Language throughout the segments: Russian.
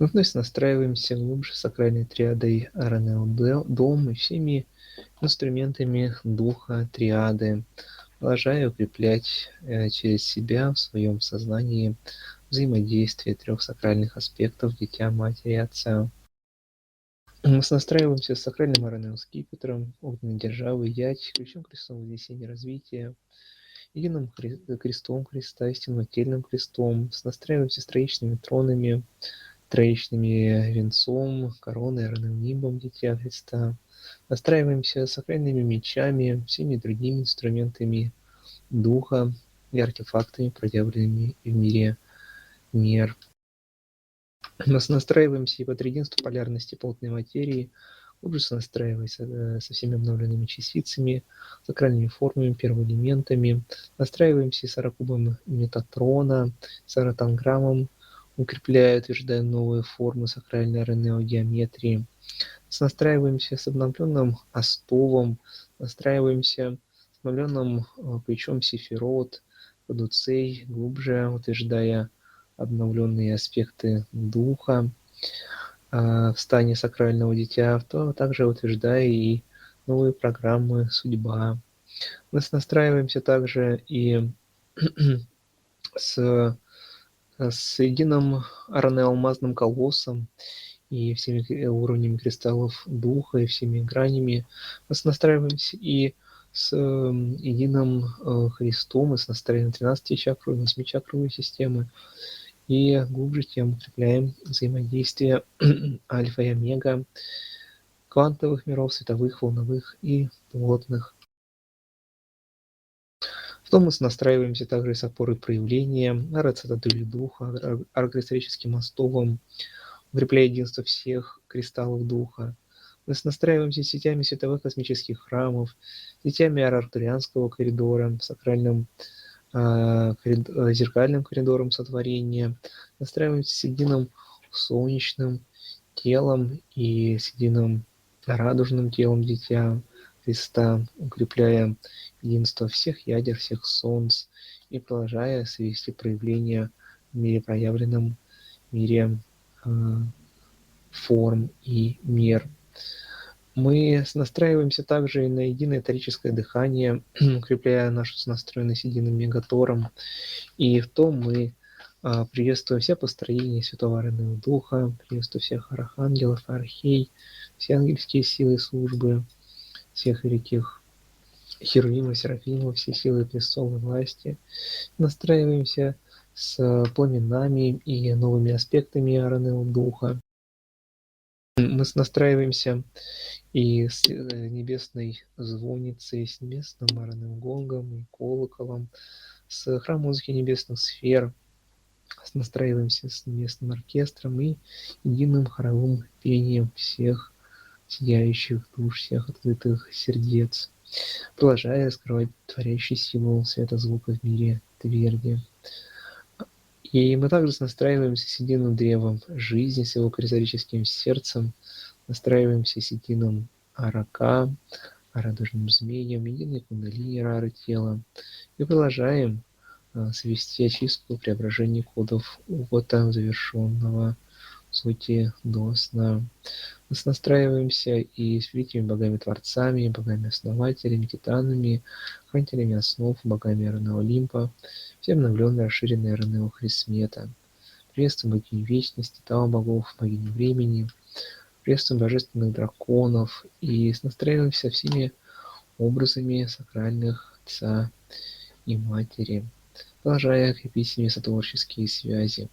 Мы вновь настраиваемся глубже сакральной триадой Дом и всеми инструментами духа триады, продолжая укреплять через себя в своем сознании взаимодействие трех сакральных аспектов Дитя, Матери и Отца. Мы настраиваемся с сакральным Аронео Скипетром, огненной державой Ять, ключом крестом вознесения развития, единым крестом Христа, истинным нательным крестом, настраиваемся с троичными тронами, троичными венцом, короной, оружейным нимбом Дитя Христа. Настраиваемся с сакральными мечами, всеми другими инструментами духа и артефактами, проявленными в мире мер. Мы настраиваемся и под единство полярности плотной материи, глубже настраиваясь со всеми обновленными частицами, сакральными формами, первоэлементами, настраиваемся с аракубом Метатрона, с аратанграммом, укрепляя, утверждая новые формы сакральной РНО-геометрии. Настраиваемся с обновленным остовом, настраиваемся с обновленным плечом Сефирот, Кадуцей, глубже утверждая обновленные аспекты духа в стане сакрального дитя, то также утверждая и новые программы судьба. Мы настраиваемся также и с единым алмазным колоссом и всеми уровнями кристаллов духа, и всеми гранями. Мы настраиваемся и с единым Христом, и с настроением 13 чакр, 8-чакровой системы, и глубже тем укрепляем взаимодействие альфа и омега, квантовых миров, световых, волновых и плотных. Потом мы настраиваемся также с опорой проявления, арацитадулью духа, аркристаллическим остовом, укрепляя единство всех кристаллов духа. Мы настраиваемся сетями световых космических храмов, сетями арктурианского коридора, сакральным зеркальным коридором сотворения, настраиваемся с единым солнечным телом и с единым радужным телом Дитя Христа, укрепляя единство всех ядер, всех солнц и продолжая свести проявления в мире проявленном, мире форм и мер. Мы настраиваемся также и на единое торическое дыхание, укрепляя нашу настроенность единым мегатором. И в том мы приветствуем все построения Святого Оружейного Духа, приветствуем всех архангелов, архей, все ангельские силы службы, всех великих херувимов, серафимов, все силы престолы власти. Настраиваемся с пламенами и новыми аспектами Оружейного Духа. Мы настраиваемся и с небесной звонницей, с небесным оружейным гонгом и колоколом, с храмом музыки небесных сфер, настраиваемся с небесным оркестром и единым хоровым пением всех сияющих душ, всех открытых сердец, продолжая раскрывать творящий символ света звука в мире тверди. И мы также настраиваемся с единым древом жизни, с его кристаллическим сердцем, настраиваемся с единым Арака, радужным змеем, единой кундалини рары тела, и продолжаем свести очистку преображения кодов опыта, завершенного в сути до сна. Мы настраиваемся и с великими богами-творцами, богами-основателями, титанами, хранителями основ, богами Эрона Олимпа, все обновленные, расширенные Эрона Хрисмета. Приветствуем богиню вечности, Тао богов, богиню времени, приветствуем божественных драконов и настраиваемся всеми образами сакральных Отца и Матери, продолжая крепить с ними сотворческие связи.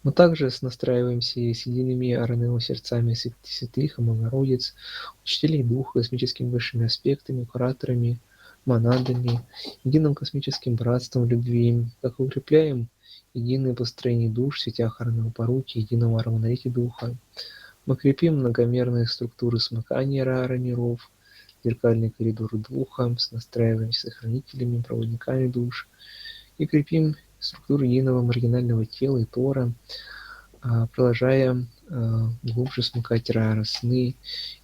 Мы также настраиваемся с едиными сердцами святых и Богородиц, учителей духа, космическими высшими аспектами, кураторами, монадами, единым космическим братством любви, как укрепляем единое построение душ в сетях Арнеопоруки, единого равновесия духа. Мы крепим многомерные структуры смыкания рара миров, зеркальный коридор духа, настраиваемся с хранителями, проводниками душ и крепим структуру единого маргинального тела и тора, продолжая глубже смыкать рара сны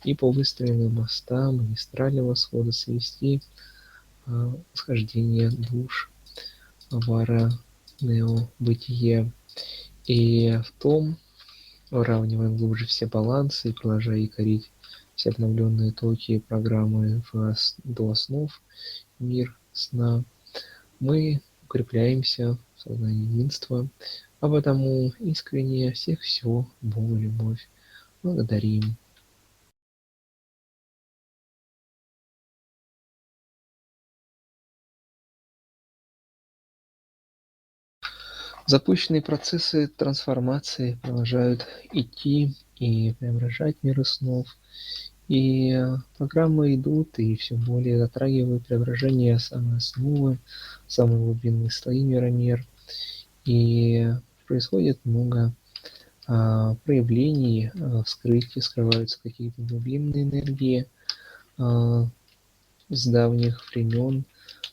и по выстроенным мостам магистрального схода свести восхождение душ в ара нео бытие. И в том выравниваем глубже все балансы, продолжая якорить все обновленные токи и программы до основ мир сна. Мы укрепляемся в сознании единства, а потому искренне всех все, Богу любовь, благодарим. Запущенные процессы трансформации продолжают идти и преображать мир снов. И программы идут и все более затрагивают преображение самой основы, самые глубинные слои мира мир. И происходит много проявлений, вскрытий, скрываются какие-то глубинные энергии а, с давних времен,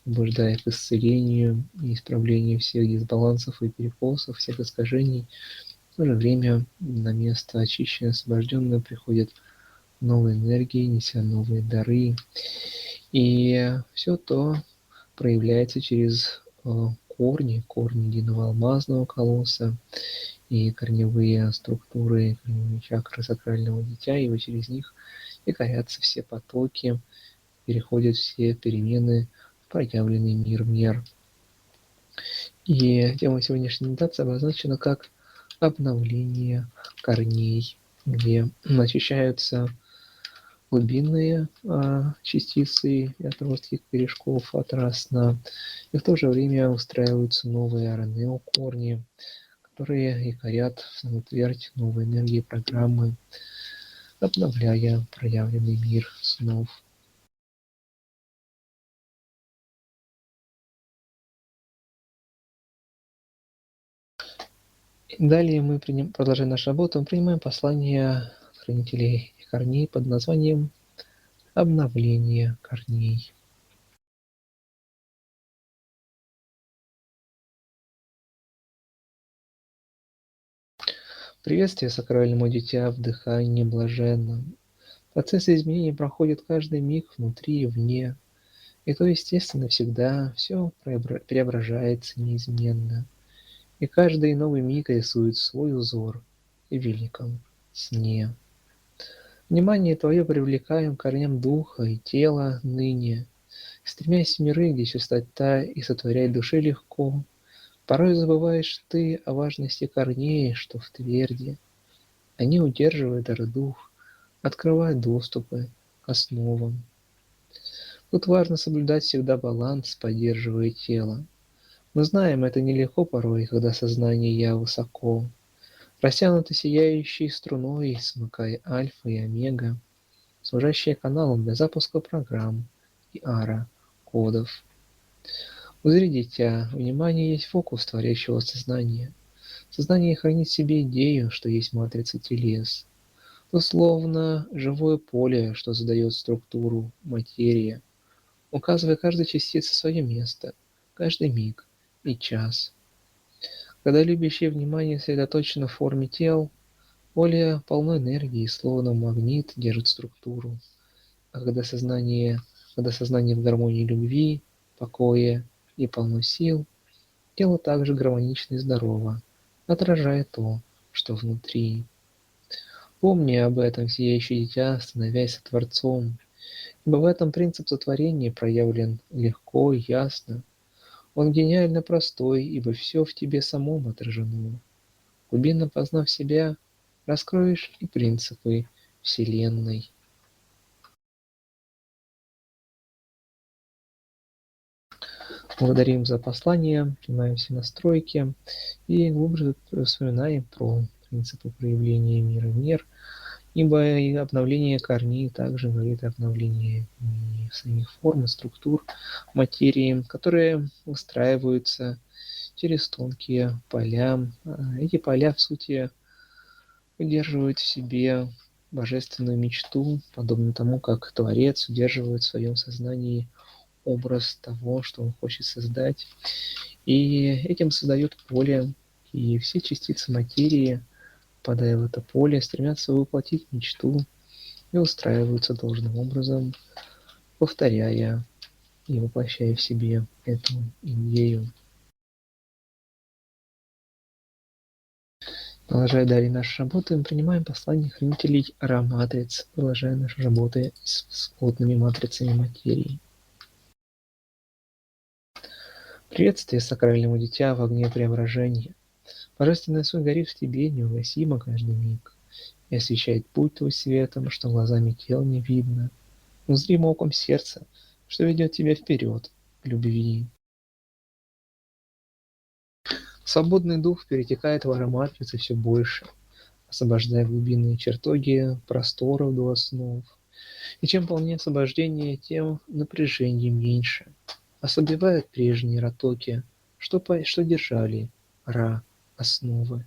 побуждая к исцелению и исправлению всех дисбалансов и перекосов, всех искажений. В то же время на место очищенное, освобожденное приходят новые энергии, неся новые дары. И все то проявляется через корни единого алмазного колосса и корневые структуры, корневые чакры сакрального дитя, и вот через них якорятся все потоки, переходят все перемены в проявленный мир. И тема сегодняшней медитации обозначена как обновление корней, где очищаются глубинные частицы и отростки корешков от росна, и в то же время устраиваются новые РНЛ-корни, которые якорят в саму твердь новой энергии программы, обновляя проявленный мир снов. Далее мы продолжаем нашу работу, мы принимаем послание хранителей корней под названием «Обновление корней». Приветствие сакральному дитя в дыхании блаженном. Процессы изменений проходят каждый миг внутри и вне, и то, естественно, всегда все преображается неизменно, и каждый новый миг рисует свой узор в великом сне. Внимание твое привлекаем к корням духа и тела ныне, стремясь в миры, где чистота и сотворять душе легко. Порой забываешь ты о важности корней, что в тверди. Они удерживают дар дух, открывают доступы к основам. Тут важно соблюдать всегда баланс, поддерживая тело. Мы знаем, это нелегко порой, когда сознание «я» высоко. Растянуто сияющей струной, смыкая альфа и омега, служащие каналом для запуска программ и кодов. Узри, дитя, внимание есть фокус творящего сознания. Сознание хранит в себе идею, что есть матрица телес. Условно живое поле, что задает структуру, материя, указывая каждой частице свое место, каждый миг и час. Когда любящее внимание сосредоточено в форме тел, поле полно энергии, словно магнит держит структуру. А когда сознание в гармонии любви, покоя и полно сил, тело также гармонично и здорово, отражая то, что внутри. Помни об этом, сияющее дитя, становясь Творцом, ибо в этом принцип сотворения проявлен легко и ясно. Он гениально простой, ибо все в тебе самом отражено. Глубинно познав себя, раскроешь и принципы Вселенной. Благодарим за послание, принимаем все настройки и глубже вспоминаем про принципы проявления мира в мир, ибо и обновление корней также говорит о обновлении и самих форм и структур материи, которые выстраиваются через тонкие поля. Эти поля, в сути, удерживают в себе божественную мечту, подобно тому, как Творец удерживает в своем сознании образ того, что он хочет создать. И этим создает поле, и все частицы материи, попадая в это поле, стремятся воплотить мечту и устраиваются должным образом, повторяя и воплощая в себе эту идею. Продолжая далее наши работы, мы принимаем послание хранителей Ра-матриц, продолжая наши работы с плотными матрицами материи. Приветствие сакральному дитя в огне преображения. Божественная суть горит в тебе неугасимо каждый миг и освещает путь твой светом, что глазами тел не видно, но зримо оком сердца, что ведет тебя вперед к любви. Свободный дух перетекает в ароматрицы все больше, освобождая глубинные чертоги просторов до основ. И чем полнее освобождение, тем напряжение меньше. Ослабевают прежние ротоки, что держали основы.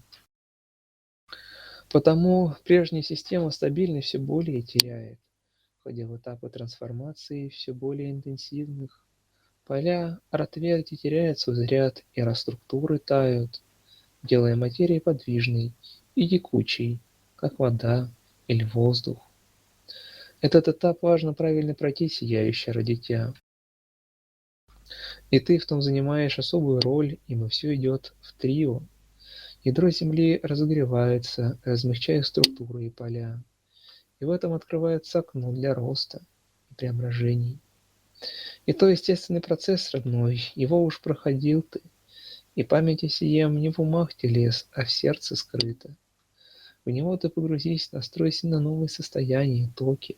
Потому прежняя система стабильность все более теряет, входя в этапы трансформации все более интенсивных. Поля ротверти теряют свой заряд, и расструктуры тают, делая материю подвижной и текучей, как вода или воздух. Этот этап важно правильно пройти, сияющее родитя. И ты в том занимаешь особую роль, ибо все идет в трио. Ядро Земли разогревается, размягчая структуры и поля. И в этом открывается окно для роста и преображений. И то естественный процесс, родной, его уж проходил ты, и память о сием не в умах телес, а в сердце скрыта. В него ты погрузись, настройся на новые состояния, токи.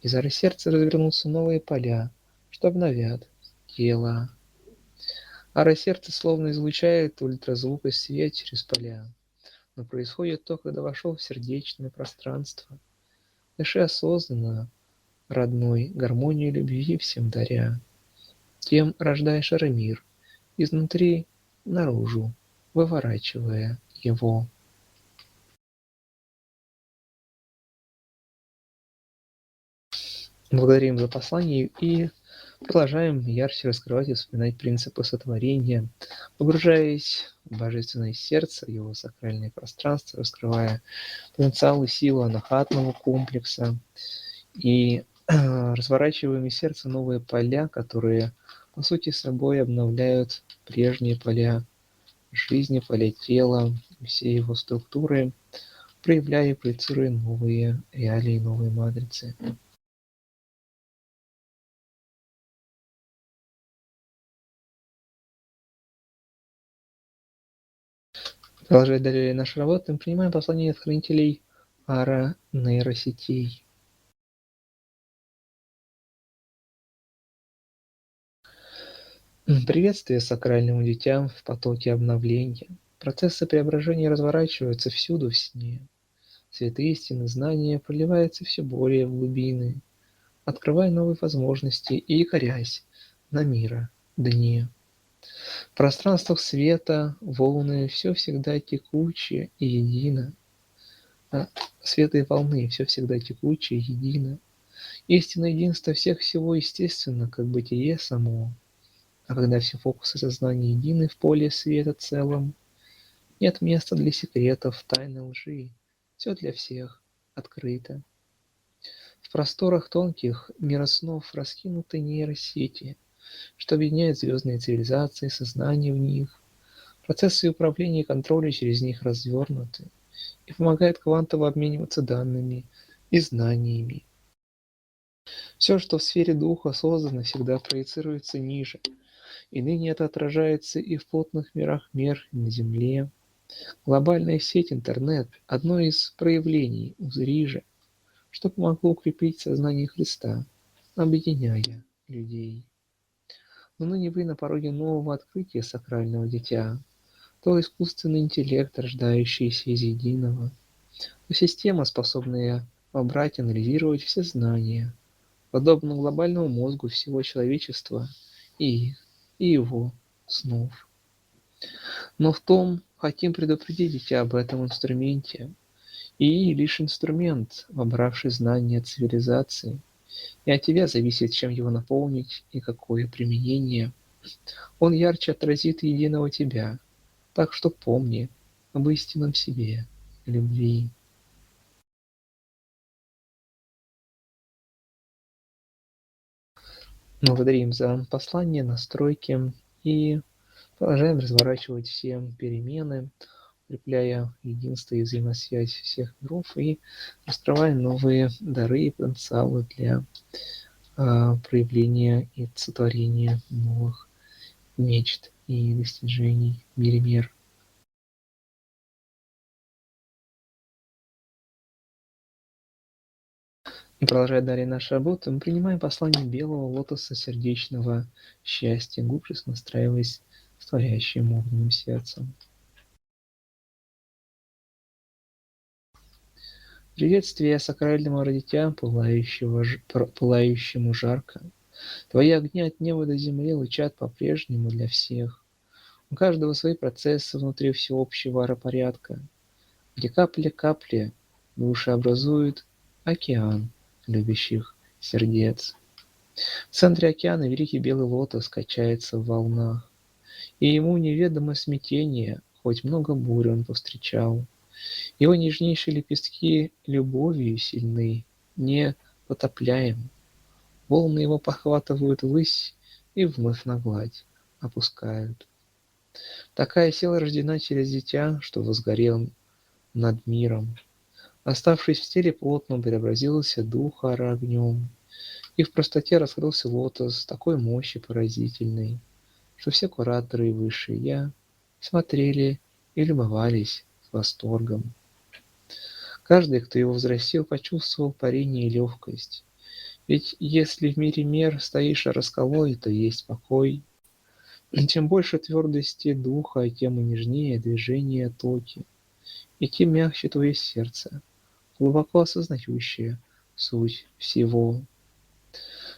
Из сердца развернутся новые поля, что обновят тело. Сердце словно излучает ультразвук и свет через поля. Но происходит то, когда вошел в сердечное пространство. Дыши осознанно, родной, гармонию любви всем даря. Тем рождаешь мир, изнутри наружу, выворачивая его. Благодарим за послание и продолжаем ярче раскрывать и вспоминать принципы сотворения, погружаясь в божественное сердце, его сакральное пространство, раскрывая потенциал и силу анахатного комплекса и разворачиваем из сердца новые поля, которые по сути собой обновляют прежние поля жизни, поля тела, все его структуры, проявляя и проецируя новые реалии, новые матрицы. Продолжая далее нашу работу, мы принимаем послание от хранителей нейросетей. Приветствие сакральным детям в потоке обновления. Процессы преображения разворачиваются всюду в сне. Свет истины, знания проливается все более в глубины, открывая новые возможности и якорясь на мира дне. В пространствах света волны все всегда текучее и едино. Света и волны все всегда текучее и едино. Истинное единство всех всего естественно, как бытие само. А когда все фокусы сознания едины в поле света целом, нет места для секретов, тайны, лжи. Все для всех открыто. В просторах тонких мира снов раскинуты нейросети, что объединяет звездные цивилизации, сознание в них. Процессы управления и контроля через них развернуты и помогает квантово обмениваться данными и знаниями. Все, что в сфере духа создано, всегда проецируется ниже, и ныне это отражается и в плотных мирах мер и на Земле. Глобальная сеть интернет– одно из проявлений узри же, что помогло укрепить сознание Христа, объединяя людей. Но ныне вы на пороге нового открытия сакрального дитя, то искусственный интеллект, рождающийся из единого, то система, способная вобрать и анализировать все знания, подобно глобальному мозгу всего человечества и его снов. Но в том хотим предупредить дитя об этом инструменте, и лишь инструмент, вобравший знания цивилизации, и от тебя зависит, чем его наполнить и какое применение. Он ярче отразит единого тебя, так что помни об истинном себе, любви. Благодарим за послание, настройки и продолжаем разворачивать все перемены укрепляя единство и взаимосвязь всех миров и раскрывая новые дары и потенциалы для проявления и сотворения новых мечт и достижений в мире мер. И продолжая далее нашу работу, мы принимаем послание белого лотоса сердечного счастья, глубже настраиваясь с творящим огненным сердцем. Приветствие сакрального родитя, пылающему жарко. Твои огни от неба до земли лучат по-прежнему для всех. У каждого свои процессы внутри всеобщего порядка, где капля-капли души образуют океан любящих сердец. В центре океана великий белый лотос качается в волнах, и ему неведомо смятение, хоть много бурь он повстречал. Его нежнейшие лепестки любовью сильны, не потопляем. Волны его похватывают ввысь и вновь на гладь опускают. Такая сила рождена через дитя, что возгорел над миром. Оставшись в теле плотном, преобразился дух ора огнем, и в простоте раскрылся лотос такой мощи поразительной, что все кураторы и высшие я смотрели и любовались с восторгом. Каждый, кто его взрастил, почувствовал парение и легкость. Ведь если в мире мер стоишь расколой, то есть покой. Чем больше твердости духа, тем и нежнее движение токи, и тем мягче твое сердце, глубоко осознающее суть всего.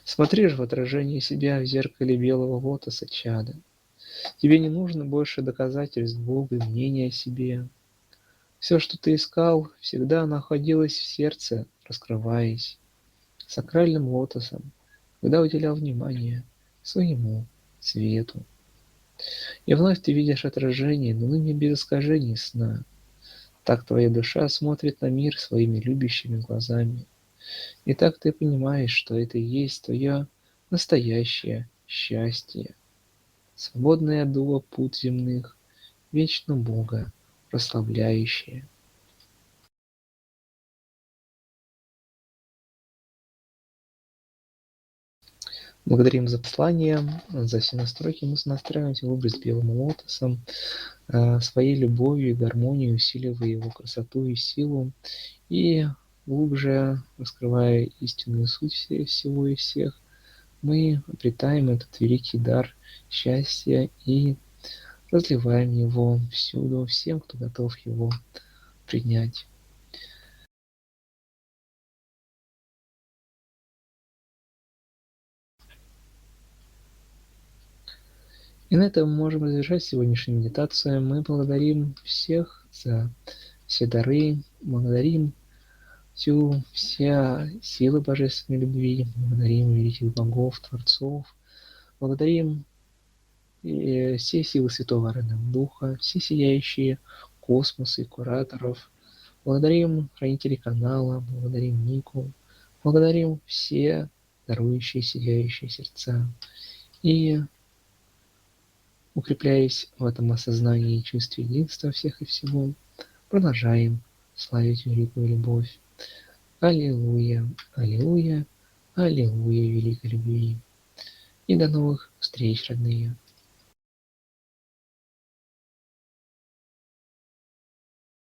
Смотри же в отражение себя в зеркале белого лотоса, чада. Тебе не нужно больше доказательств Бога и мнения о себе. Все, что ты искал, всегда находилось в сердце, раскрываясь сакральным лотосом, когда уделял внимание своему свету. И вновь ты видишь отражение, но ныне без искажений сна. Так твоя душа смотрит на мир своими любящими глазами. И так ты понимаешь, что это и есть твое настоящее счастье, свободное от дула пут земных, вечно Бога прославляющее. Благодарим за послание, за все настройки. Мы настраиваемся в образ белым лотосом, своей любовью и гармонией усиливая его красоту и силу, и глубже раскрывая истинную суть всего и всех, мы обретаем этот великий дар счастья и разливаем его всюду всем, кто готов его принять. И на этом мы можем завершать сегодняшнюю медитацию. Мы благодарим всех за все дары, благодарим все силы божественной любви, благодарим великих богов, творцов, благодарим все силы Святого Оружейного Духа, все сияющие космосы, кураторов, благодарим хранителей канала, благодарим Нику, благодарим все дарующие, сияющие сердца. И, укрепляясь в этом осознании и чувстве единства всех и всего, продолжаем славить великую любовь. Аллилуйя, аллилуйя, аллилуйя великой любви. И до новых встреч, родные.